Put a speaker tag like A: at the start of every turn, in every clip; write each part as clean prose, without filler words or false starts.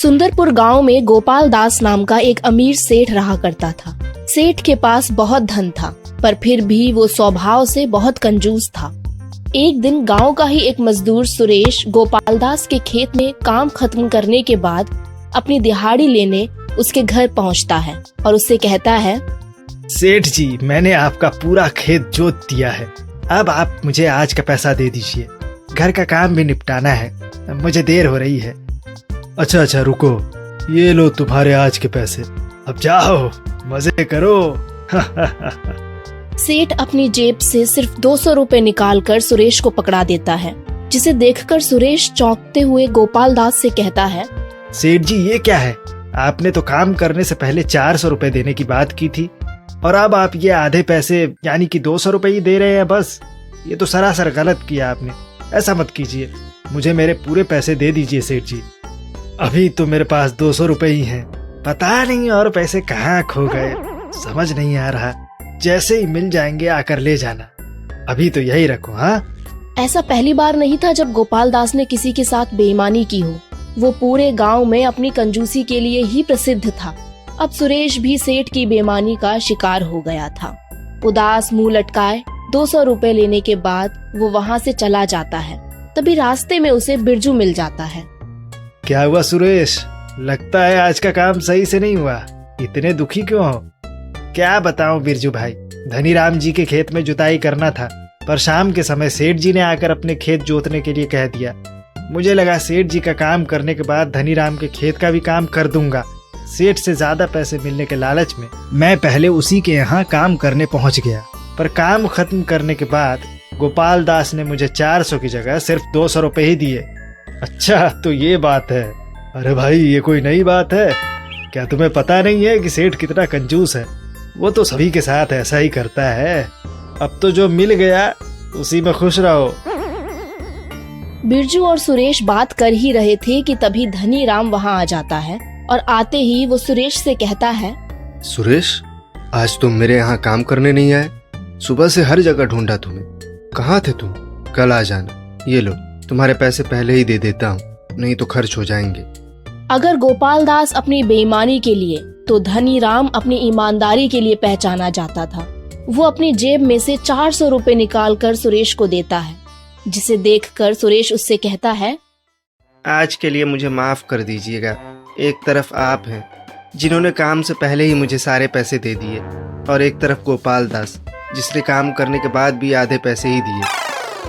A: सुंदरपुर गांव में गोपाल दास नाम का एक अमीर सेठ रहा करता था। सेठ के पास बहुत धन था, पर फिर भी वो स्वभाव से बहुत कंजूस था। एक दिन गांव का ही एक मजदूर सुरेश गोपाल दास के खेत में काम खत्म करने के बाद अपनी दिहाड़ी लेने उसके घर पहुंचता है और उससे कहता है,
B: सेठ जी, मैंने आपका पूरा खेत जोत दिया है। अब आप मुझे आज का पैसा दे दीजिए। घर का काम भी निपटाना है, मुझे देर हो रही है। अच्छा रुको, ये लो तुम्हारे आज के पैसे। अब जाओ मजे करो।
A: सेठ अपनी जेब से सिर्फ 200 रुपए निकालकर सुरेश को पकड़ा देता है, जिसे देखकर सुरेश चौंकते हुए गोपाल दास से कहता है,
B: सेठ जी, ये क्या है? आपने तो काम करने से पहले 400 रुपए देने की बात की थी और अब आप ये आधे पैसे यानी कि 200 रुपए ही दे रहे हैं बस। ये तो सरासर गलत किया आपने। ऐसा मत कीजिए, मुझे मेरे पूरे पैसे दे दीजिए सेठ जी। अभी तो मेरे पास 200 रुपए ही हैं। पता नहीं और पैसे कहाँ खो गए, समझ नहीं आ रहा। जैसे ही मिल जाएंगे आकर ले जाना। अभी तो यही रखो। हाँ,
A: ऐसा पहली बार नहीं था जब गोपाल दास ने किसी के साथ बेईमानी की हो। वो पूरे गांव में अपनी कंजूसी के लिए ही प्रसिद्ध था। अब सुरेश भी सेठ की बेईमानी का शिकार हो गया था। उदास मुंह लटकाए 200 रुपए लेने के बाद वो वहाँ से चला जाता है। तभी रास्ते में उसे बिरजू मिल जाता है।
B: क्या हुआ सुरेश? लगता है आज का काम सही से नहीं हुआ। इतने दुखी क्यों हो? क्या बताऊं बिरजू भाई, धनीराम जी के खेत में जुताई करना था, पर शाम के समय सेठ जी ने आकर अपने खेत जोतने के लिए कह दिया। मुझे लगा सेठ जी का काम करने के बाद धनीराम के खेत का भी काम कर दूंगा। सेठ से ज्यादा पैसे मिलने के लालच में मैं पहले उसी के यहाँ काम करने पहुँच गया, पर काम खत्म करने के बाद गोपाल दास ने मुझे 400 की जगह सिर्फ 200 रुपए ही दिए। अच्छा, तो ये बात है। अरे भाई, ये कोई नई बात है क्या? तुम्हें पता नहीं है कि सेठ कितना कंजूस है? वो तो सभी के साथ ऐसा ही करता है। अब तो जो मिल गया उसी में खुश रहो।
A: बिरजू और सुरेश बात कर ही रहे थे कि तभी धनीराम वहाँ आ जाता है और आते ही वो सुरेश से कहता है,
C: सुरेश, आज तुम मेरे यहाँ काम करने नहीं आए? सुबह से हर जगह ढूंढा तुम्हें। कहाँ थे तुम? कल आ जाना। ये लो, तुम्हारे पैसे पहले ही दे देता हूँ, नहीं तो खर्च हो जाएंगे।
A: अगर गोपाल दास अपनी बेईमानी के लिए तो धनीराम अपनी ईमानदारी के लिए पहचाना जाता था। वो अपनी जेब में से 400 रुपए निकालकर सुरेश को देता है, जिसे देखकर सुरेश उससे कहता है,
C: आज के लिए मुझे माफ कर दीजिएगा। एक तरफ आप हैं जिन्होंने काम से पहले ही मुझे सारे पैसे दे दिए, और एक तरफ गोपाल दास जिसने काम करने के बाद भी आधे पैसे ही दिए।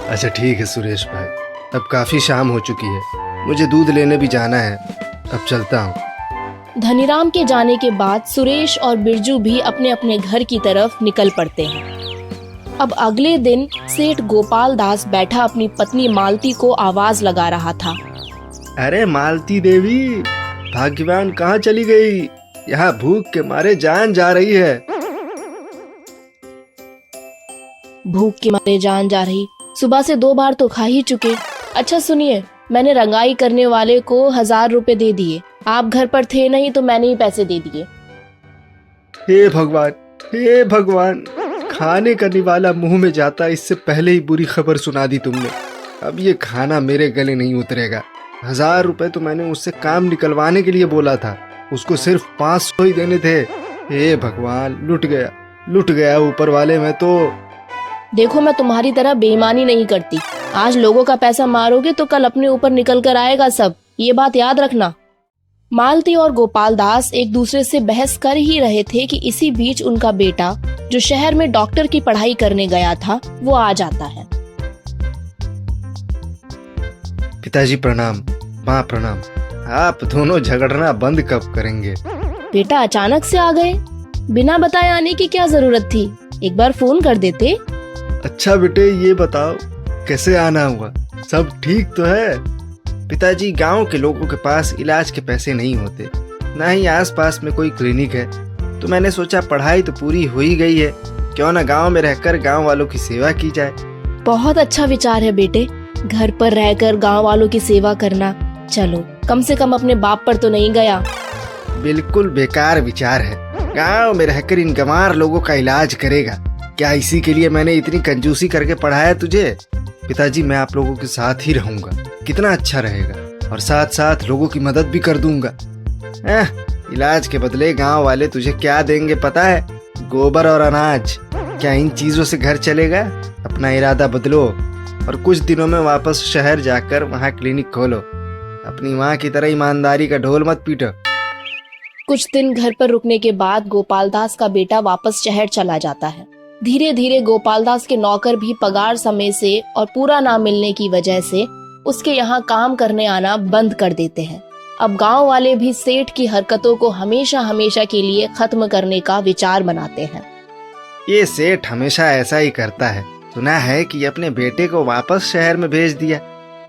C: अच्छा ठीक है सुरेश भाई, अब काफी शाम हो चुकी है, मुझे दूध लेने भी जाना है। अब चलता हूँ।
A: धनीराम के जाने के बाद सुरेश और बिरजू भी अपने अपने घर की तरफ निकल पड़ते हैं। अब अगले दिन सेठ गोपाल दास बैठा अपनी पत्नी मालती को आवाज लगा रहा था।
C: अरे मालती देवी, भाग्यवान कहाँ चली गई? यहाँ भूख के मारे जान जा रही है।
A: भूख के मारे जान जा रही? सुबह से 2 बार तो खा ही चुके। अच्छा सुनिए, मैंने रंगाई करने वाले को 1000 रुपए दे दिए। आप घर पर थे नहीं तो मैंने ही पैसे दे दिए।
C: हे भगवान, हे भगवान, खाने का निवाला मुंह में जाता इससे पहले ही बुरी खबर सुना दी तुमने। अब ये खाना मेरे गले नहीं उतरेगा। 1000 रुपए तो मैंने उससे काम निकलवाने के लिए बोला था, उसको सिर्फ 500 ही देने थे। हे भगवान, लुट गया ऊपर वाले में तो।
A: देखो, मैं तुम्हारी तरह बेईमानी नहीं करती। आज लोगों का पैसा मारोगे तो कल अपने ऊपर निकल कर आएगा सब, ये बात याद रखना। मालती और गोपाल दास एक दूसरे से बहस कर ही रहे थे कि इसी बीच उनका बेटा, जो शहर में डॉक्टर की पढ़ाई करने गया था, वो आ जाता है।
C: पिताजी प्रणाम, माँ प्रणाम। आप दोनों झगड़ना बंद कब करेंगे?
A: बेटा अचानक से आ गए, बिना बताए आने की क्या जरूरत थी? एक बार फोन कर देते।
C: अच्छा बेटे, ये बताओ कैसे आना हुआ? सब ठीक तो है? पिताजी, गांव के लोगों के पास इलाज के पैसे नहीं होते, ना ही आसपास में कोई क्लिनिक है, तो मैंने सोचा पढ़ाई तो पूरी हो ही गई है, क्यों ना गांव में रहकर गांव वालों की सेवा की जाए।
A: बहुत अच्छा विचार है बेटे, घर पर रहकर गांव वालों की सेवा करना। चलो, कम से कम अपने बाप पर तो नहीं गया।
C: बिल्कुल बेकार विचार है। गांव में रहकर इन गंवार लोगों का इलाज करेगा क्या? इसी के लिए मैंने इतनी कंजूसी करके पढ़ाया तुझे? पिताजी, मैं आप लोगों के साथ ही रहूंगा। कितना अच्छा रहेगा। और साथ साथ लोगों की मदद भी कर दूंगा। इलाज के बदले गांव वाले तुझे क्या देंगे पता है? गोबर और अनाज। क्या इन चीजों से घर चलेगा? अपना इरादा बदलो और कुछ दिनों में वापस शहर जाकर वहाँ क्लिनिक खोलो। अपनी माँ की तरह ईमानदारी का ढोल मत पीटो।
A: कुछ दिन घर पर रुकने के बाद गोपाल दास का बेटा वापस शहर चला जाता है। धीरे धीरे गोपाल दास के नौकर भी पगार समय से और पूरा ना मिलने की वजह से उसके यहाँ काम करने आना बंद कर देते हैं। अब गांव वाले भी सेठ की हरकतों को हमेशा हमेशा के लिए खत्म करने का विचार बनाते हैं।
C: ये सेठ हमेशा ऐसा ही करता है। सुना है कि अपने बेटे को वापस शहर में भेज दिया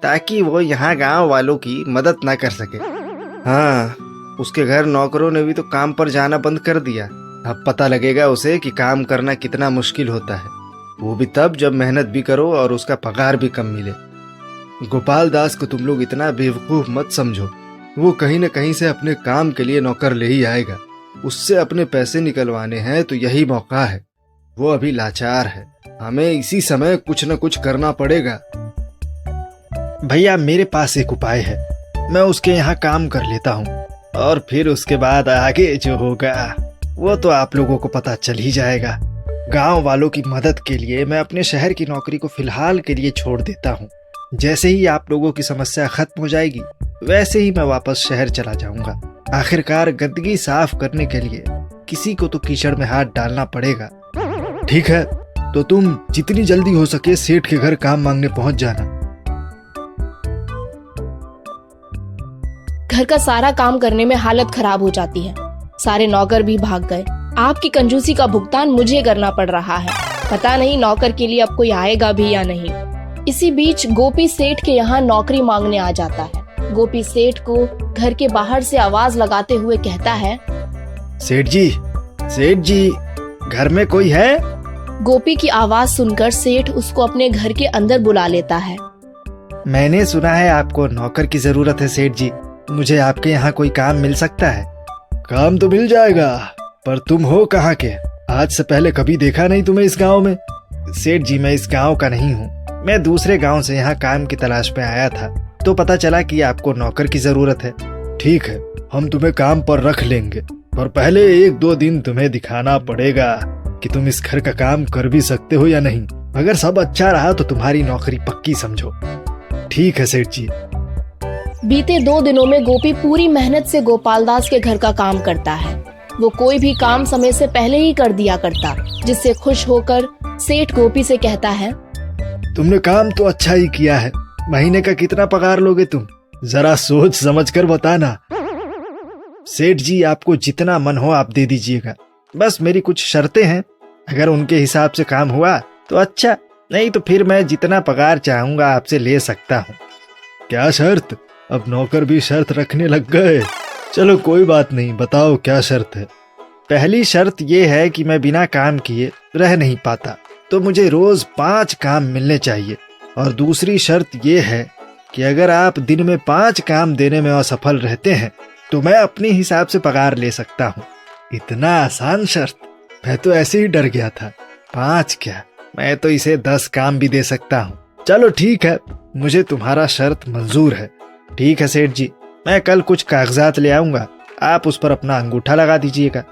C: ताकि वो यहाँ गांव वालों की मदद ना कर सके। हाँ, उसके घर नौकरों ने भी तो काम पर जाना बंद कर दिया। अब पता लगेगा उसे कि काम करना कितना मुश्किल होता है, वो भी तब जब मेहनत भी करो और उसका पगार भी कम मिले। गोपाल दास को तुम लोग इतना बेवकूफ मत समझो। वो कहीं न कहीं से अपने काम के लिए नौकर ले ही आएगा। उससे अपने पैसे निकलवाने हैं तो यही मौका है। वो अभी लाचार है, हमें इसी समय कुछ न कुछ करना पड़ेगा।
B: भैया मेरे पास एक उपाय है, मैं उसके यहाँ काम कर लेता हूँ और फिर उसके बाद आगे जो होगा वो तो आप लोगों को पता चल ही जाएगा। गांव वालों की मदद के लिए मैं अपने शहर की नौकरी को फिलहाल के लिए छोड़ देता हूँ। जैसे ही आप लोगों की समस्या खत्म हो जाएगी वैसे ही मैं वापस शहर चला जाऊंगा। आखिरकार गंदगी साफ करने के लिए किसी को तो कीचड़ में हाथ डालना पड़ेगा।
C: ठीक है, तो तुम जितनी जल्दी हो सके सेठ के घर काम मांगने पहुंच जाना।
A: घर का सारा काम करने में हालत खराब हो जाती है। सारे नौकर भी भाग गए। आपकी कंजूसी का भुगतान मुझे करना पड़ रहा है। पता नहीं नौकर के लिए अब कोई आएगा भी या नहीं। इसी बीच गोपी सेठ के यहाँ नौकरी मांगने आ जाता है। गोपी सेठ को घर के बाहर से आवाज लगाते हुए कहता है,
B: सेठ जी, घर में कोई है?
A: गोपी की आवाज सुनकर सेठ उसको अपने घर के अंदर बुला लेता है।
B: मैंने सुना है आपको नौकर की जरूरत है सेठ जी, मुझे आपके यहाँ कोई काम मिल सकता है?
C: काम तो मिल जाएगा, पर तुम हो कहाँ के? आज से पहले कभी देखा नहीं तुम्हें इस गांव में।
B: सेठ जी मैं इस गांव का नहीं हूँ, मैं दूसरे गांव से यहाँ काम की तलाश में आया था, तो पता चला कि आपको नौकर की जरूरत है।
C: ठीक है, हम तुम्हें काम पर रख लेंगे, पर पहले 1-2 दिन तुम्हें दिखाना पड़ेगा कि तुम इस घर का काम कर भी सकते हो या नहीं। अगर सब अच्छा रहा तो तुम्हारी नौकरी पक्की समझो। ठीक है सेठ जी।
A: बीते 2 दिनों में गोपी पूरी मेहनत से गोपाल दास के घर का काम करता है। वो कोई भी काम समय से पहले ही कर दिया करता, जिससे खुश होकर सेठ गोपी से कहता है,
C: तुमने काम तो अच्छा ही किया है। महीने का कितना पगार लोगे तुम? जरा सोच समझ कर बताना।
B: सेठ जी आपको जितना मन हो आप दे दीजिएगा, बस मेरी कुछ शर्तें हैं। अगर उनके हिसाब से काम हुआ तो अच्छा, नहीं तो फिर मैं जितना पगार चाहूंगा आपसे ले सकता हूँ।
C: क्या शर्त? अब नौकर भी शर्त रखने लग गए। चलो कोई बात नहीं, बताओ क्या शर्त है?
B: पहली शर्त ये है कि मैं बिना काम किए रह नहीं पाता, तो मुझे रोज 5 काम मिलने चाहिए। और दूसरी शर्त ये है कि अगर आप दिन में 5 काम देने में असफल रहते हैं तो मैं अपने हिसाब से पगार ले सकता हूँ।
C: इतना आसान शर्त? मैं तो ऐसे ही डर गया था। 5 क्या,
B: मैं तो इसे 10 काम भी दे सकता हूँ।
C: चलो ठीक है,
B: मुझे तुम्हारा शर्त मंजूर है। ठीक है सेठ जी, मैं कल कुछ कागजात ले आऊंगा, आप उस पर अपना अंगूठा लगा दीजिएगा।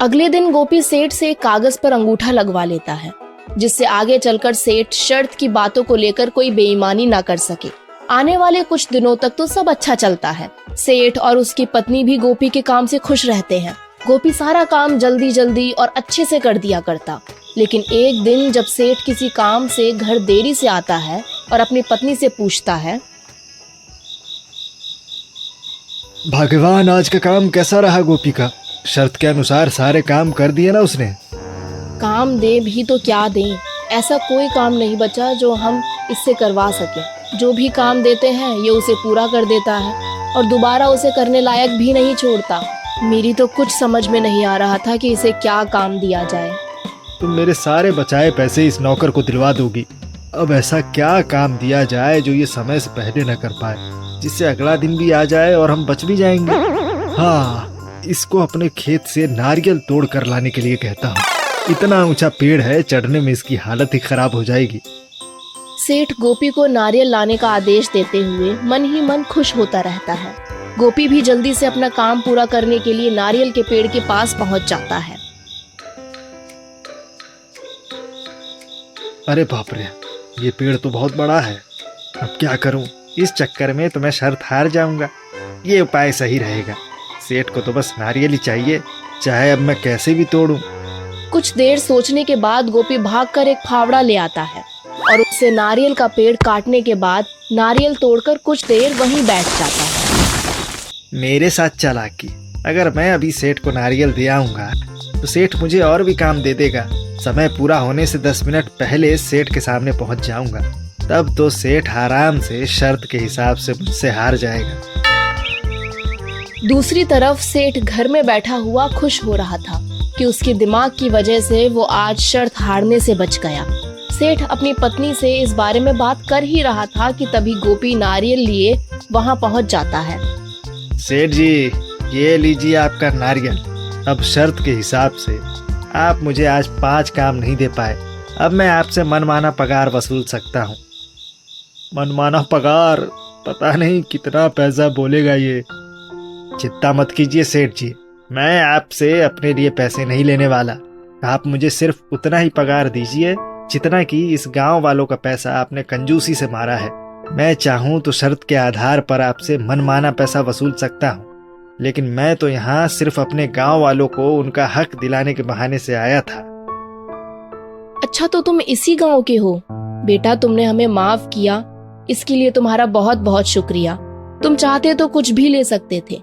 A: अगले दिन गोपी सेठ से एक कागज पर अंगूठा लगवा लेता है, जिससे आगे चलकर सेठ शर्त की बातों को लेकर कोई बेईमानी ना कर सके। आने वाले कुछ दिनों तक तो सब अच्छा चलता है। सेठ और उसकी पत्नी भी गोपी के काम से खुश रहते हैं। गोपी सारा काम जल्दी जल्दी और अच्छे से कर दिया करता। लेकिन एक दिन जब सेठ किसी काम से घर देरी से आता है और अपनी पत्नी से पूछता है,
C: भगवान आज का काम कैसा रहा गोपी का? शर्त के अनुसार सारे काम कर दिए ना उसने?
A: काम दे भी तो क्या दें, ऐसा कोई काम नहीं बचा जो हम इससे करवा सके। जो भी काम देते हैं ये उसे पूरा कर देता है और दोबारा उसे करने लायक भी नहीं छोड़ता। मेरी तो कुछ समझ में नहीं आ रहा था कि इसे क्या काम दिया जाए।
C: तुम मेरे सारे बचाए पैसे इस नौकर को दिलवा दोगी। अब ऐसा क्या काम दिया जाए जो ये समय से पहले न कर पाए, जिससे अगला दिन भी आ जाए और हम बच भी जाएंगे। हाँ, इसको अपने खेत से नारियल तोड़ कर लाने के लिए कहता हूँ। इतना ऊंचा पेड़ है, चढ़ने में इसकी हालत ही खराब हो जाएगी।
A: सेठ गोपी को नारियल लाने का आदेश देते हुए मन ही मन खुश होता रहता है। गोपी भी जल्दी से अपना काम पूरा करने के लिए नारियल के पेड़ के पास पहुंच जाता है।
B: अरे बाप रे, ये पेड़ तो बहुत बड़ा है। अब क्या करूं? इस चक्कर में तो मैं शर्त हार जाऊंगा। ये उपाय सही रहेगा। सेठ को तो बस नारियल ही चाहिए, चाहे अब मैं कैसे भी तोड़ूं।
A: कुछ देर सोचने के बाद गोपी भागकर एक फावड़ा ले आता है और उससे नारियल का पेड़ काटने के बाद नारियल तोड़कर कुछ देर वहीं बैठ जाता है।
B: मेरे साथ चालाकी। अगर मैं अभी सेठ को नारियल दे आऊंगा तो सेठ मुझे और भी काम दे देगा। समय पूरा होने से 10 मिनट पहले सेठ के सामने पहुंच जाऊंगा। तब तो सेठ आराम से शर्त के हिसाब से मुझसे हार जाएगा।
A: दूसरी तरफ सेठ घर में बैठा हुआ खुश हो रहा था कि उसके दिमाग की वजह से वो आज शर्त हारने से बच गया। सेठ अपनी पत्नी से इस बारे में बात कर ही रहा था कि तभी गोपी नारियल लिए वहां पहुंच जाता है।
B: सेठ जी, ये लीजिए आपका नारियल। अब शर्त के हिसाब से आप मुझे आज 5 काम नहीं दे पाए। अब मैं आपसे मनमाना पगार वसूल सकता हूँ। मनमाना पगार? पता नहीं कितना पैसा बोलेगा ये। चिंता मत कीजिए सेठ जी, मैं आपसे अपने लिए पैसे नहीं लेने वाला। आप मुझे सिर्फ उतना ही पगार दीजिए जितना कि इस गांव वालों का पैसा आपने कंजूसी से मारा है। मैं चाहूं तो शर्त के आधार पर आपसे मनमाना पैसा वसूल सकता हूं, लेकिन मैं तो यहाँ सिर्फ अपने गांव वालों को उनका हक दिलाने के बहाने से आया था।
A: अच्छा, तो तुम इसी गांव के हो? बेटा, तुमने हमें माफ किया, इसके लिए तुम्हारा बहुत बहुत शुक्रिया। तुम चाहते तो कुछ भी ले सकते थे।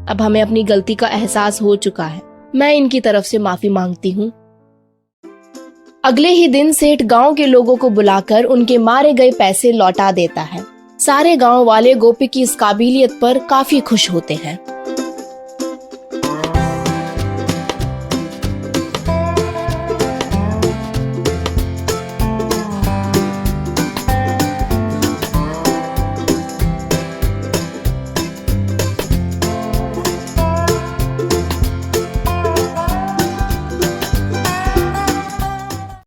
A: अब हमें अपनी गलती का एहसास हो चुका है। मैं इनकी तरफ से माफी मांगती हूँ। अगले ही दिन सेठ गांव के लोगों को बुलाकर उनके मारे गए पैसे लौटा देता है। सारे गांव वाले गोपी की इस काबिलियत पर काफी खुश होते हैं।